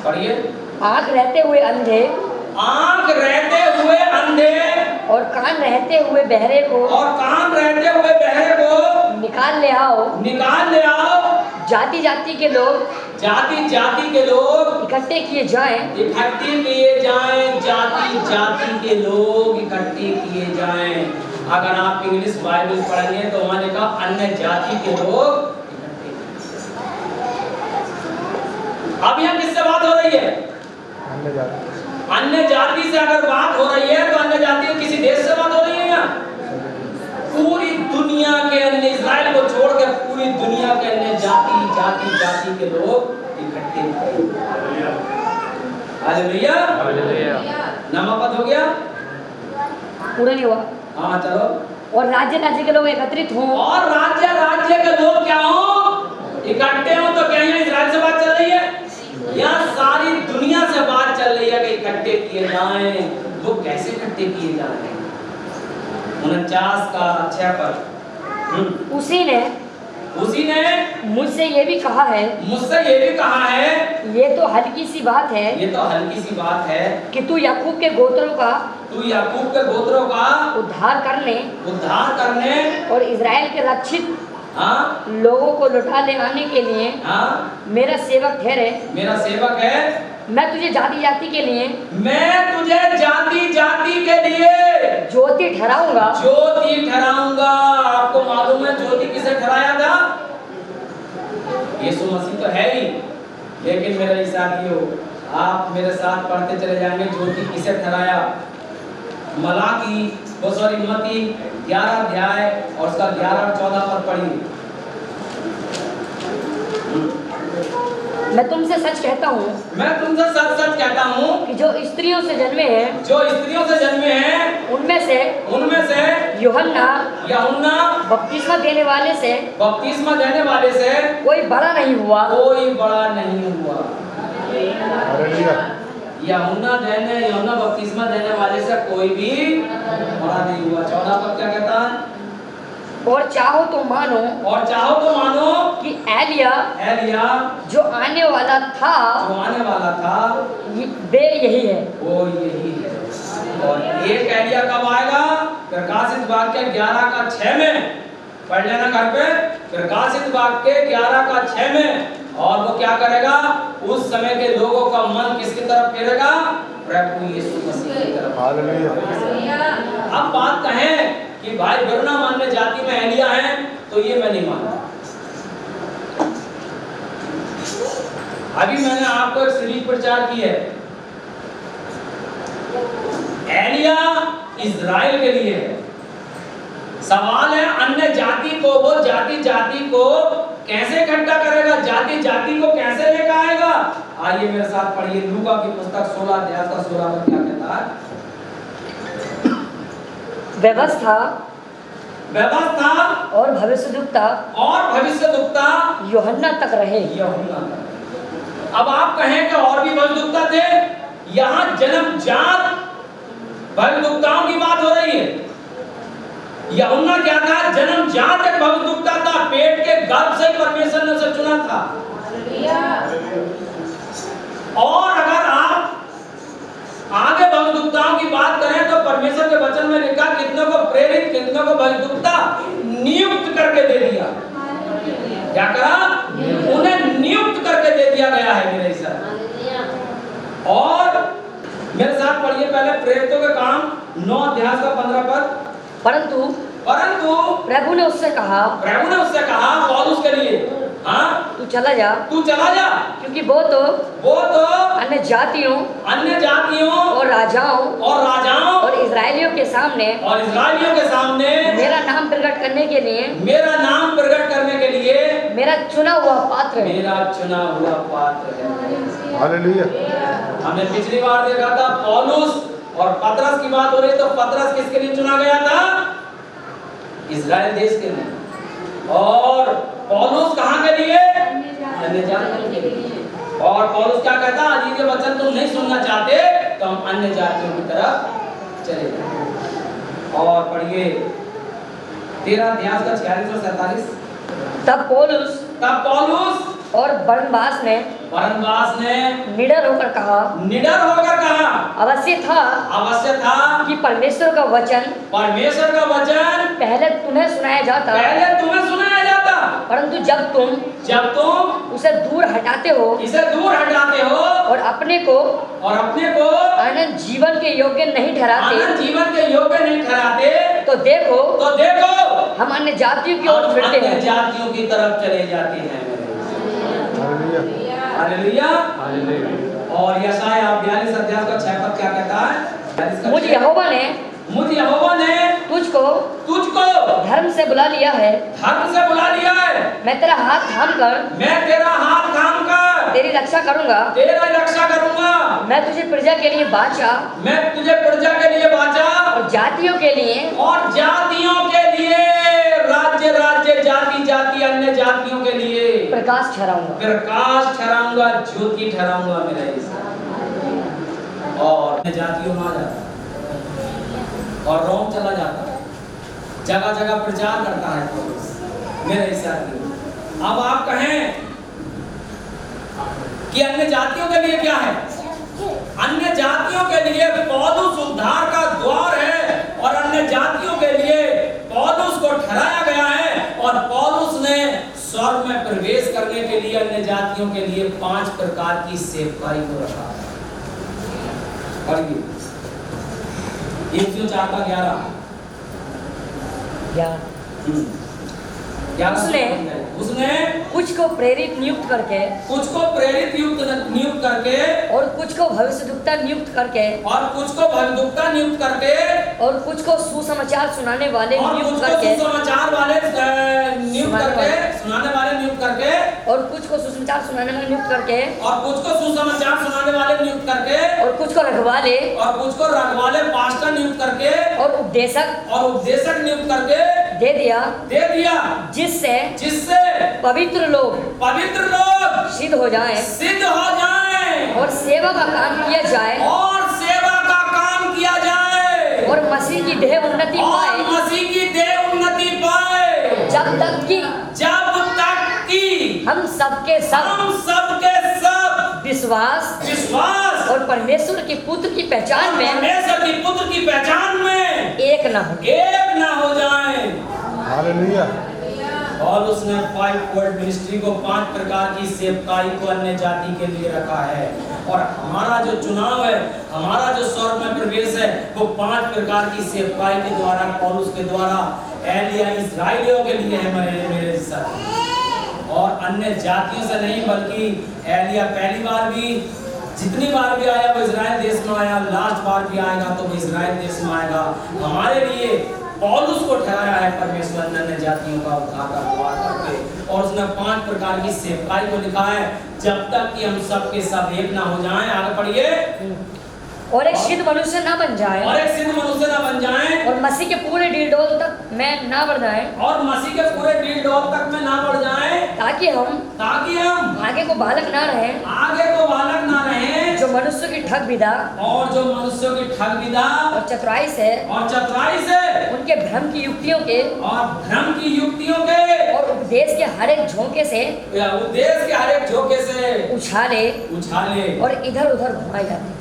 पढ़िए। आंख रहते हुए अंधे आंख रहते हुए अंधे और कान रहते हुए बहरे को और कान रहते हुए बहरे को निकाल ले आओ। निकाल ले आओ। जाति जाति के लोग जाति जाति के लोग इकट्ठे किए जाएं। इकट्ठे किए जाएं। जाति जाति के लोग इकट्ठे किए जाएं। अगर आप इंग्लिश बाइबल पढ़ेंगे तो वहां लिखा अन्य जाति के लोग इकट्ठे। अब यहाँ किससे बात हो रही है? अन्य जाति से अगर बात हो रही है तो अन्य जाति किसी देश से बात हो रही है यहाँ? पूरी दुनिया के अन्य, इस्राएल को छोड़ के पूरी दुनिया के अन्य जाति जाति जाति के लोग इकट्ठे। Hallelujah hallelujah. नामापद हो गया? पूरा नहीं हुआ। हाँ चलो। और राज्य राज्य के लोग एकत्रित हों। और राज्य राज्य के लोग क्या हो? इकट्ठे हो। तो क्या यहाँ इस्राएल से बात चल रही है? यहाँ सारी दुनिया से बात चल रही है कि इकट्ठे किए जाएं। वो कैसे इकट्ठे किए जाएं? 49 का 6 पर उसी ने मुझसे ये भी कहा है। मुझसे ये भी कहा है। ये तो हल्की सी बात है। ये तो हल्की सी बात है कि तू याकूब के गोत्रों का उद्धार करने और इजराइल के रक्षित लोगों को लौटा ले आने के लिए मेरा सेवक ठहरे। मेरा सेवक है। मैं तुझे जाति जाति के लिए ज्योति ठहराऊंगा। आपको मालूम है ज्योति किसे ठहराया था? यीशु मसीह तो है ही, लेकिन मेरे साथियों आप मेरे साथ पढ़ते चले जाएंगे ज्योति किसे ठहराया। मत्ती 11 अध्याय और उसका 11 और 14 पर पढ़िए। मैं तुमसे सच कहता हूँ कि जो स्त्रियों से जन्मे हैं उनमें से यूहन्ना बपतिस्मा देने वाले से कोई बड़ा नहीं हुआ। यूहन्ना बपतिस्मा देने वाले से कोई भी बड़ा नहीं हुआ। 14 पर क्या कहता है? और चाहो तो मानो कि एलिया जो आने वाला था वे यही है। वो यही है। और एक एलिया कब आएगा? प्रकाशित वाक्य 11 का 6 में पढ़ लेना घर पे। प्रकाशित वाक्य 11 का 6 में। और वो क्या करेगा? उस समय के लोगों का मन किसकी तरफ फेरेगा? प्रभु यीशु मसीह की तरफ। हालेलुया। अब बात कहें कि भाई वरना मानने जाति में एलिया है तो ये मैं नहीं मानता। अभी मैंने आपको एक सीरीज प्रचार की है। एलिया इजराइल के लिए है। सवाल है अन्य जाति को, वो जाति जाति को कैसे इकट्ठा करेगा? जाति जाति को कैसे लेकर आएगा? आइए मेरे साथ पढ़िए लूका की पुस्तक 16 अध्याय का 16 पर क्या कहता है? व्यवस्था और भविष्यद्वक्ता यूहन्ना तक रहे। अब आप कहें कि और भी भविष्यद्वक्ता थे। यहाँ जन्मजात भविष्यद्वक्ताओं की बात हो रही है। यूहन्ना क्या था? जन्मजात एक भविष्यद्वक्ता था। पेट के गर्भ से परमेश्वर ने उसे चुना था। और अगर आप आगे भविष्यद्वक्ताओं की बात करें तो परमेश्वर के वचन में लिखा कितनों को प्रेरित, कितनों को भविष्यद्वक्ता नियुक्त करके दे दिया। क्या करा? उन्हें नियुक्त करके दे दिया गया है मेरे साथ। और मेरे साथ पढ़िए पहले प्रेरितों के काम 9 अध्याय का 15 पद। परंतु प्रभु ने उससे कहा पौलुस के लिए, तू चला जा क्योंकि वो तो अन्य जातियों और राजाओं और इजराइलियों के सामने मेरा नाम प्रकट करने के लिए मेरा चुना हुआ पात्र है। हालेलुया। हमने पिछली बार देखा था पौलुस और पतरस की बात हो रही, तो पतरस किसके लिए चुना गया था? इजराइल देश के लिए। और पौलुस कहाँ के लिए? अन्य जातियों के लिए। और पौलुस क्या कहता? यदि ये वचन तुम नहीं सुनना चाहते तो हम अन्य जातियों की तरफ चले जाएं। और पढ़िए 13 अध्याय का 46 और 47। तब पौलुस और बरनबास ने निडर होकर कहा अवश्य था कि परमेश्वर का वचन पहले तुम्हें सुनाया जाता परंतु जब तुम उसे दूर हटाते हो और अपने को अनंत जीवन के योग्य नहीं ठहराते तो देखो हम अन्य जातियों की ओर फिरते हैं, जातियों की तरफ चले जाते हैं। हालेलुया। और यशायाह 42 अध्याय का 6 पद क्या कहता है? मुझ यहोवा ने तुझको धर्म से बुला लिया है, मैं तेरा हाथ थाम कर तेरी रक्षा करूंगा, मैं तुझे प्रजा के लिए बाचा और जातियों के लिए राज्य जाति अन्य जातियों के लिए प्रकाश ठहराऊंगा, ज्योति ठहराऊंगा मेरा ईसा। और जातियों में आ जाता और रोम चला जाता, जगह जगह प्रचार करता है पौलुस मेरे ईसा की। अब आप कहें कि अन्य जातियों के लिए क्या है? अन्य जातियों के लिए पौलुस उद्धार का द्वार है और अन्य जातियों के लिए पौलुस को ठहराया गया है। और पौलुस ने स्वर्ग में प्रवेश करने के लिए अन्य जातियों के लिए 5 प्रकार की सेवकाई को रखा है। पढ़िए Efesiयों 4:11। उसने कुछ को प्रेरित नियुक्त करके और कुछ को भविष्यद्वक्ता नियुक्त करके और कुछ को सुसमाचार सुनाने वाले नियुक्त करके और कुछ को सुसमाचार सुनाने वाले नियुक्त करके और कुछ को रखवाले पास्टर नियुक्त करके और उपदेशक नियुक्त करके दे दिया जिससे पवित्र लोग सिद्ध हो जाएं और सेवा का काम किया जाए और मसीह की देह उन्नति पाए जब तक कि हम सबके सब विश्वास और परमेश्वर के पुत्र की पहचान में एक न हो जाए। हालेलुया। और उसने 5 वर्ड मिनिस्ट्री को 5 प्रकार की सेवकाई को अन्य जाति के लिए रखा है। और हमारा जो चुनाव है, हमारा जो स्वर्ग में प्रवेश है, वो 5 प्रकार की सेवकाई के द्वारा पौलुस के द्वारा एलिया इस्राएलियों के लिए है मेरे साथ। और अन्य जातियों से नहीं, बल्कि एलिया पहली बार भी जितनी बार भी आया वो इजराइल देश में आया, लास्ट बार भी आएगा तो वो इजराइल देश में आएगा। हमारे लिए पौलुस को ठहराया है परमेश्वर ने अन्य जातियों का उद्धार का द्वार करके। और उसने 5 प्रकार की सेवकाई को लिखा है, जब तक कि हम सब के सब एक ना हो जाएं। आगे पढ़िए। और एक सिद्ध मनुष्य ना बन जाए और मसीह के पूरे डील तक में ना बढ़ जाए ताकि हम आगे को बालक ना रहे जो मनुष्य की ठग विदा और चतुराई से उनके भ्रम की युक्तियों के और उपदेश के हर एक झोंके से उछाले और इधर उधर घुमाए जाते।